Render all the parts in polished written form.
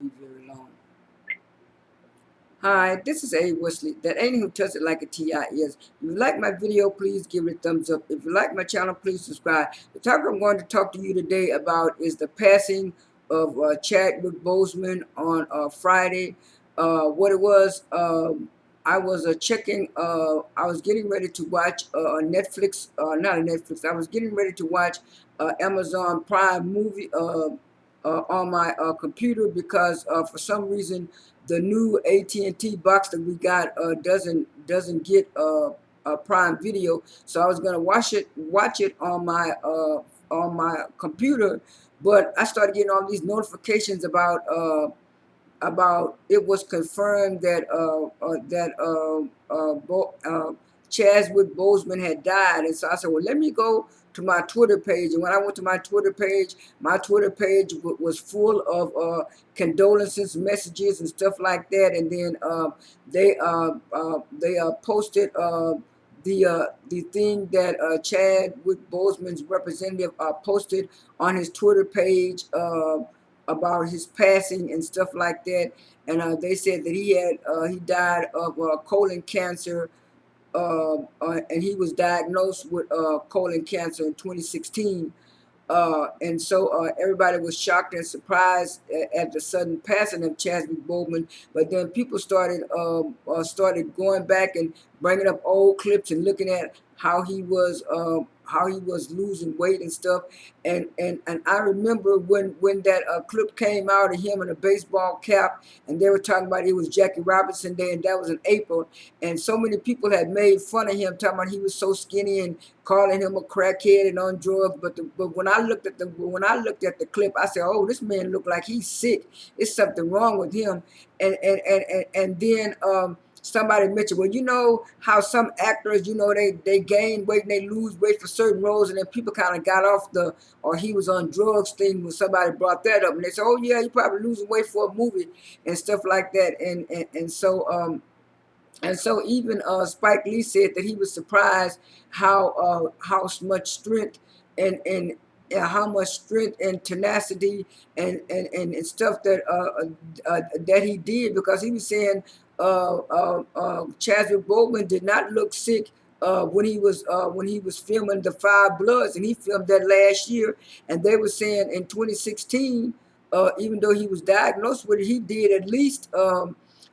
be very long. Hi, this is A. Wesley. That ain't who tells it like a TI is. If you like my video, please give it a thumbs up. If you like my channel, please subscribe. The topic I'm going to talk to you today about is the passing of Chadwick Boseman on Friday. What it was, I was checking, I was getting ready to watch Netflix, not a Netflix, I was getting ready to watch Amazon Prime movie on my computer because for some reason the new AT&T box that we got doesn't get Prime Video, so I was gonna watch it on my computer, but I started getting all these notifications about it was confirmed that Chadwick Boseman had died, and so I said, well, let me go to my Twitter page. And when I went to my Twitter page was full of condolences messages and stuff like that. And then they posted the thing that Chadwick Boseman's representative posted on his Twitter page about his passing and stuff like that. And they said that he died of colon cancer, and he was diagnosed with colon cancer in 2016. And so everybody was shocked and surprised at the sudden passing of Chadwick Boseman. But then people started going back and bringing up old clips and looking at how he was losing weight and stuff. And I remember when that clip came out of him in a baseball cap, and they were talking about it was Jackie Robinson Day, and that was in April. And so many people had made fun of him, talking about he was so skinny and calling him a crackhead and on drugs. But when I looked at the clip, I said, "Oh, this man looked like he's sick. It's something wrong with him." And then somebody mentioned, well, you know how some actors, they gain weight and they lose weight for certain roles, and then people kind of got off the or he was on drugs thing when somebody brought that up, and they said, "Oh yeah, he probably losing weight for a movie and stuff like that." And so even Spike Lee said that he was surprised how much strength and how much strength and tenacity and stuff that he did, because he was saying Chadwick Boseman did not look sick when he was filming The Five Bloods, and he filmed that last year. And they were saying in 2016, even though he was diagnosed with it, he did at least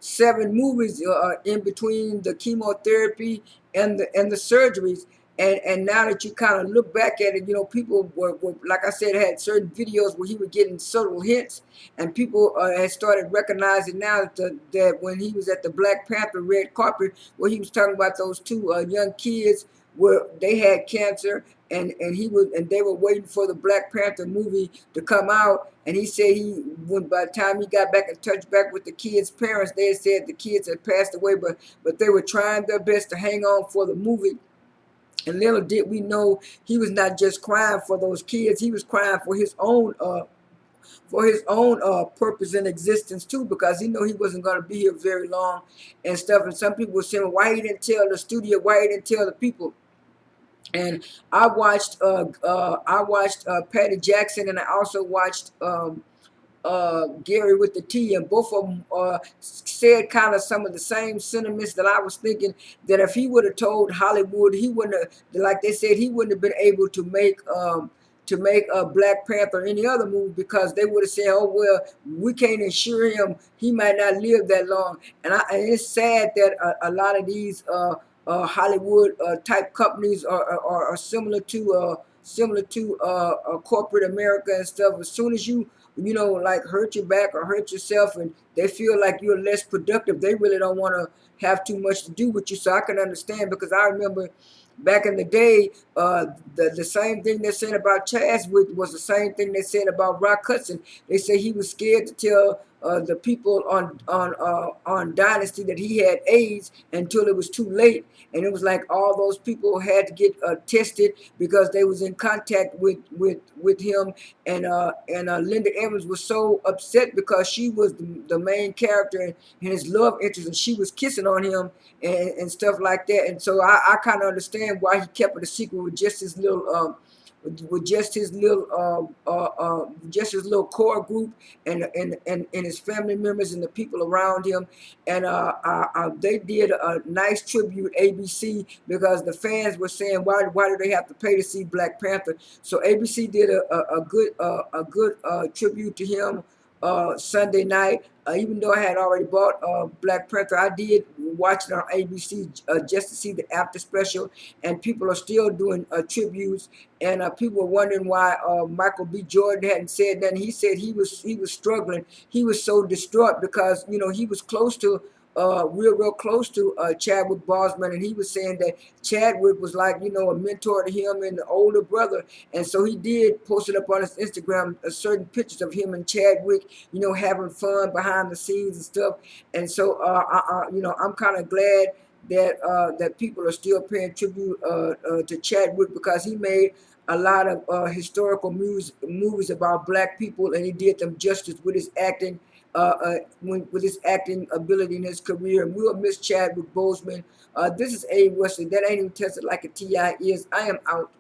7 movies in between the chemotherapy and the surgeries. And now that you kind of look back at it, people were, like I said, had certain videos where he was getting subtle hints, and people had started recognizing now that when he was at the Black Panther red carpet, where he was talking about those 2 young kids where they had cancer, and they were waiting for the Black Panther movie to come out. And he said by the time he got back in touch back with the kids' parents, they had said the kids had passed away, but they were trying their best to hang on for the movie. And little did we know, he was not just crying for those kids; he was crying for his own purpose in existence too, because he knew he wasn't going to be here very long and stuff. And some people were saying, well, why he didn't tell the studio? Why he didn't tell the people? And I watched Patty Jackson, and I also watched Gary with the T, and both of them said kind of some of the same sentiments that I was thinking, that if he would have told Hollywood, he wouldn't have, like they said, he wouldn't have been able to make a Black Panther or any other movie, because they would have said, oh well, we can't insure him, he might not live that long. And it's sad that a lot of these Hollywood type companies are similar to corporate America and stuff. As soon as like hurt your back or hurt yourself, and they feel like you're less productive, they really don't want to have too much to do with you. So I can understand, because I remember back in the day, the same thing they said about Chadwick was the same thing they said about Rock Hudson. They said he was scared to tell the people on Dynasty that he had AIDS until it was too late, and it was like all those people had to get tested because they was in contact with him. And Linda Evans was so upset because she was the main character and his love interest, and she was kissing on him and stuff like that. And so I kind of understand why he kept it a secret with just his little with just his little core group, and his family members and the people around him. And they did a nice tribute, ABC, because the fans were saying, why do they have to pay to see Black Panther? So ABC did a good tribute to him Sunday night. Even though I had already bought Black Panther, I did watch it on ABC just to see the after special, and people are still doing tributes. And people were wondering why Michael B. Jordan hadn't said that. And he said he was struggling. He was so distraught because he was close to real close to Chadwick Boseman, and he was saying that Chadwick was like a mentor to him and the older brother. And so he did post it up on his Instagram, certain pictures of him and Chadwick, having fun behind the scenes and stuff. And so I'm kind of glad that people are still paying tribute to Chadwick, because he made a lot of historical movies about Black people, and he did them justice with his acting, with his acting ability in his career. And we'll miss Chadwick Boseman. This is A. Wesley. That ain't even tested like a TI is. I am out.